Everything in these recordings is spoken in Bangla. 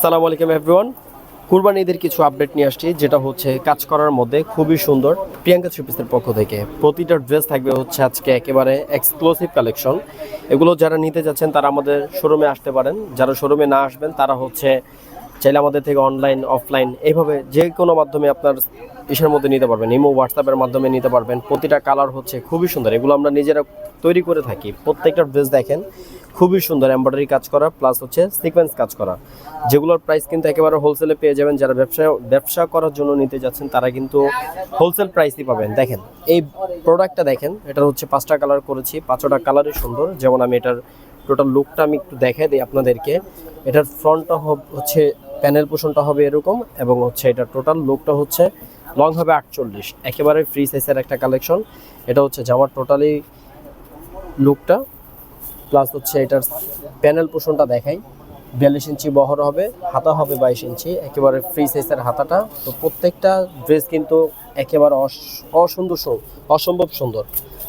আসসালামু আলাইকুম এভরিওয়ান। কুরবানি ঈদের কিছু আপডেট নিয়ে আসছি, যেটা হচ্ছে কাজ করার মধ্যে খুবই সুন্দর। প্রিয়াঙ্কা থ্রি পিসের পক্ষ থেকে প্রতিটা ড্রেস থাকবে হচ্ছে আজকে একেবারে এক্সক্লুসিভ কালেকশন। এগুলো যারা নিতে যাচ্ছেন তারা আমাদের শোরুমে আসতে পারেন, যারা শোরুমে না আসবেন তারা হচ্ছে চাইলে আমাদের থেকে অনলাইন অফলাইন এইভাবে যে কোনো মাধ্যমে আপনার ইসের মধ্যে নিতে পারবেন, ইমো হোয়াটসঅ্যাপের মাধ্যমে নিতে পারবেন। প্রতিটা কালার হচ্ছে খুবই সুন্দর, এগুলো আমরা নিজেরা তৈরি করে থাকি। প্রত্যেকটা ড্রেস দেখেন খুবই সুন্দর, এমব্রয়ডারি কাজ করা প্লাস হচ্ছে সিকোয়েন্স কাজ করা, যেগুলোর প্রাইস কিন্তু একেবারে হোলসেলে পেয়ে যাবেন। যারা ব্যবসা করার জন্য নিতে যাচ্ছেন তারা কিন্তু হোলসেল প্রাইসই পাবেন। দেখেন এই প্রোডাক্টটা দেখেন, এটার হচ্ছে 5টা কালার করেছি, 5টা কালারই সুন্দর। যেমন আমি এটার টোটাল লুকটা আমি একটু দেখাই দিই আপনাদেরকে। এটার ফ্রন্টটা হচ্ছে প্যানেল পোর্শনটা হবে এরকম, এবং হচ্ছে এটা টোটাল লুকটা হচ্ছে লং হবে 48, একেবারে ফ্রি সাইজের একটা কালেকশন। এটা হচ্ছে জামার টোটালি লুকটা, প্লাস হচ্ছে এটার প্যানেল পোর্শনটা দেখাই। 42 ইঞ্চি বহর হবে, হাতা হবে 22 ইঞ্চি, একেবারে ফ্রি সাইজের হাতাটা। তো প্রত্যেকটা ড্রেস কিন্তু একেবারে অসম্ভব সুন্দর।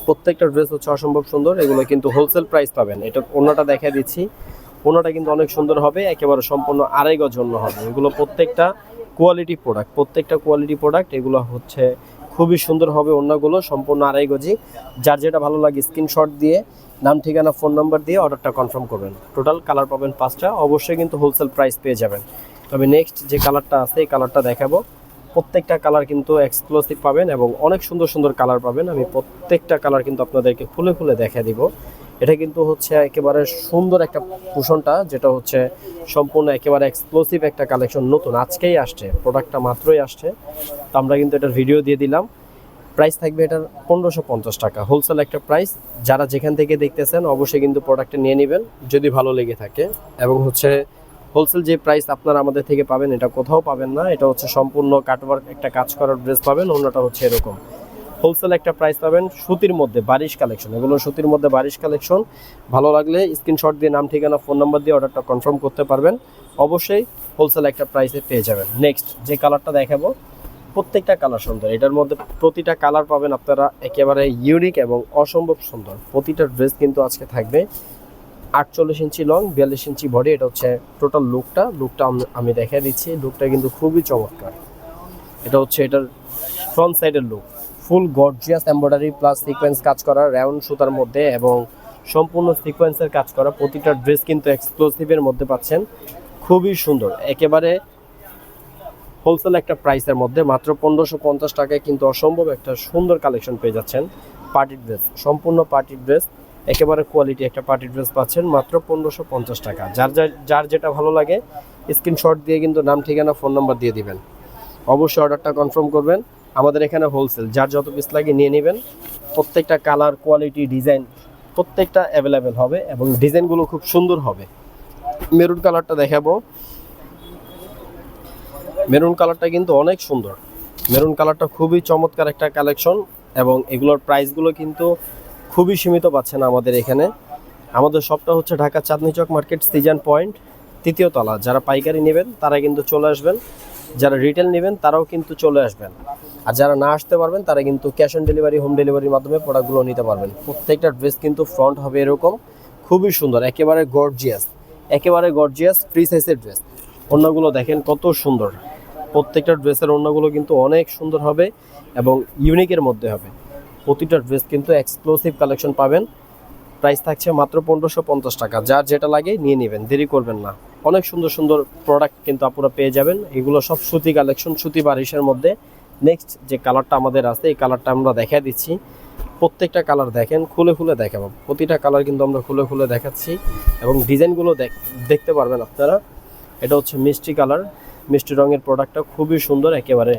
প্রত্যেকটা ড্রেস হচ্ছে অসম্ভব সুন্দর, এগুলো কিন্তু হোলসেল প্রাইস পাবেন। এটা ওনাটা দেখা দিচ্ছি, ওনাটা কিন্তু অনেক সুন্দর হবে, একেবারে সম্পূর্ণ আড়াই গজ জন্য হবে। এগুলো প্রত্যেকটা কোয়ালিটি প্রোডাক্ট, এগুলো হচ্ছে খুবই সুন্দর হবে। অন্যগুলো সম্পূর্ণ আড়াই গজি। যার যেটা ভালো লাগে স্ক্রিনশট দিয়ে নাম ঠিকানা ফোন নাম্বার দিয়ে অর্ডারটা কনফার্ম করবেন। টোটাল কালার পাবেন 5টা, অবশ্যই কিন্তু হোলসেল প্রাইস পেয়ে যাবেন। তবে নেক্সট যে কালারটা আছে এই কালারটা দেখাবো। প্রত্যেকটা কালার কিন্তু এক্সক্লুসিভ পাবেন এবং অনেক সুন্দর সুন্দর কালার পাবেন। আমি প্রত্যেকটা কালার কিন্তু আপনাদেরকে খুলে দেখা দিব। এটা কিন্তু হচ্ছে একেবারে সুন্দর একটা পোষণটা, যেটা হচ্ছে সম্পূর্ণ একেবারে এক্সক্লুসিভ একটা কালেকশন, নতুন আজকেই আসছে, প্রোডাক্টটা মাত্রই আসছে। তো আমরা কিন্তু এটার ভিডিও দিয়ে দিলাম। প্রাইস থাকবে এটার 1550 টাকা, হোলসেল একটা প্রাইস। যারা যেখান থেকে দেখতেছেন অবশ্যই কিন্তু প্রোডাক্টটা নিয়ে নেবেন যদি ভালো লেগে থাকে। এবং হচ্ছে হোলসেল যে প্রাইস আপনারা আমাদের থেকে পাবেন এটা কোথাও পাবেন না। এটা হচ্ছে সম্পূর্ণ কাটওয়ার্ক একটা কাজ করার ড্রেস পাবেন, অন্যটা হচ্ছে এরকম। হোলসেল একটা প্রাইস পাবেন, সুতির মধ্যে বারিশ কালেকশন, এগুলো সুতির মধ্যে বারিশ কালেকশন। ভালো লাগলে স্ক্রিনশট দিয়ে নাম ঠিকানা ফোন নাম্বার দিয়ে অর্ডারটা কনফার্ম করতে পারবেন। অবশ্যই হোলসেল একটা প্রাইসে পেয়ে যাবেন। নেক্সট যে কালারটা দেখাবো, প্রত্যেকটা কালার সুন্দর। এটার মধ্যে প্রতিটা কালার পাবেন আপনারা একেবারে ইউনিক এবং অসম্ভব সুন্দর। প্রতিটা ড্রেস কিন্তু আজকে থাকবে 48 ইঞ্চি লং, 42 ইঞ্চি বডি। এটা হচ্ছে টোটাল লুকটা আমি দেখাই দিচ্ছি। লুকটা কিন্তু খুবই চমৎকার। এটা হচ্ছে এটার ফ্রন্ট সাইডের লুক, ফুল গর্জিয়াস এমব্রয়ডারি প্লাস সিকোয়েন্স কাজ করা রাউন্ড সুতার মধ্যে, এবং সম্পূর্ণ সিকোয়েন্সের কাজ করা। প্রতিটা ড্রেস কিন্তু এক্সক্লুসিভের মধ্যে পাচ্ছেন, খুবই সুন্দর। একেবারে হোলসেল একটা প্রাইসের মধ্যে মাত্র 1550 টাকায় কিন্তু অসম্ভব একটা সুন্দর কালেকশন পেয়ে যাচ্ছেন। পার্টি ড্রেস, সম্পূর্ণ পার্টি ড্রেস, একেবারে কোয়ালিটি একটা পার্টি ড্রেস পাচ্ছেন মাত্র 1550 টাকা। যার যেটা ভালো লাগে স্ক্রিনশট দিয়ে কিন্তু নাম ঠিকানা ফোন নাম্বার দিয়ে দিবেন। অবশ্যই অর্ডারটা কনফার্ম করবেন। আমাদের এখানে হোলসেল, যার যত পিস লাগে নিয়ে নেবেন। প্রত্যেকটা কালার কোয়ালিটি ডিজাইন প্রত্যেকটা অ্যাভেলেবেল হবে এবং ডিজাইনগুলো খুব সুন্দর হবে। মেরুন কালারটা দেখাবো। মেরুন কালারটা কিন্তু অনেক সুন্দর, মেরুন কালারটা খুবই চমৎকার একটা কালেকশন। এবং এগুলোর প্রাইসগুলো কিন্তু খুবই সীমিত পাচ্ছেন আমাদের এখানে। আমাদের শপটা হচ্ছে ঢাকা চাঁদনী চক মার্কেট, সিজন পয়েন্ট, 3য় তলা। যারা পাইকারি নেবেন তারা কিন্তু চলে আসবেন, যারা রিটেল নেবেন তারাও কিন্তু চলে আসবেন। আর যারা না আসতে পারবেন তারা কিন্তু ক্যাশ অন ডেলিভারি, হোম ডেলিভারির মাধ্যমে প্রোডাক্টগুলো নিতে পারবেন। প্রত্যেকটা ড্রেস কিন্তু ফ্রন্ট হবে এরকম, খুবই সুন্দর, একেবারে গর্জিয়াস ফ্রি সাইজের ড্রেস। অন্যগুলো দেখেন কত সুন্দর। প্রত্যেকটা ড্রেসের অন্যগুলো কিন্তু অনেক সুন্দর হবে এবং ইউনিকের মধ্যে হবে। প্রতিটা ড্রেস কিন্তু এক্সক্লুসিভ কালেকশন পাবেন। প্রাইস থাকছে মাত্র 1550 টাকা। যার যেটা লাগে নিয়ে নেবেন, দেরি করবেন না। অনেক সুন্দর সুন্দর প্রোডাক্ট কিন্তু আপনারা পেয়ে যাবেন। এগুলো সব সুতি কালেকশন, সুতি বারিশের মধ্যে। নেক্সট যে কালারটা আমাদের আছে এই কালারটা আমরা দেখা দিচ্ছি। প্রত্যেকটা কালার দেখেন, খুলে দেখাবো। প্রতিটা কালার কিন্তু আমরা খুলে দেখাচ্ছি এবং ডিজাইনগুলো দেখতে পারবেন আপনারা। এটা হচ্ছে মিষ্টি কালার, মিষ্টি রঙের প্রোডাক্টটা খুবই সুন্দর, একেবারে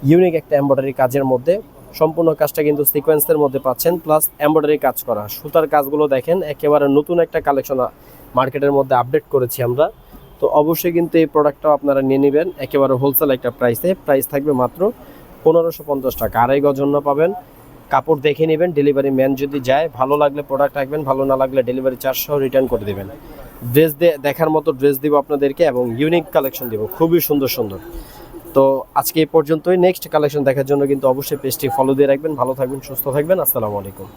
ইউনিক একটা এমব্রয়ডারি কাজের মধ্যে। সম্পূর্ণ কাজটা কিন্তু সিকোয়েন্সের মধ্যে পাচ্ছেন, প্লাস এমব্রয়ডারি কাজ করা। সুতার কাজগুলো দেখেন, একেবারে নতুন একটা কালেকশন মার্কেটের মধ্যে আপডেট করেছি আমরা। তো অবশ্যই কিন্তু এই প্রোডাক্টটাও আপনারা নিয়ে নেবেন একেবারে হোলসেল একটা প্রাইসে। প্রাইস থাকবে মাত্র 1550 টাকা। আড়াই গজ জন্য পাবেন। কাপড় দেখে নেবেন, ডেলিভারি ম্যান যদি যায়, ভালো লাগলে প্রোডাক্ট রাখবেন, ভালো না লাগলে ডেলিভারি চার্জ সহ রিটার্ন করে দেবেন। ড্রেস দেখার মতো ড্রেস দিব আপনাদেরকে এবং ইউনিক কালেকশন দিব, খুবই সুন্দর সুন্দর। তো আজকে এই পর্যন্তই। নেক্সট কালেকশন দেখার জন্য কিন্তু অবশ্যই পেজটি ফলো দিয়ে রাখবেন। ভালো থাকবেন, সুস্থ থাকবেন। আসসালামু আলাইকুম।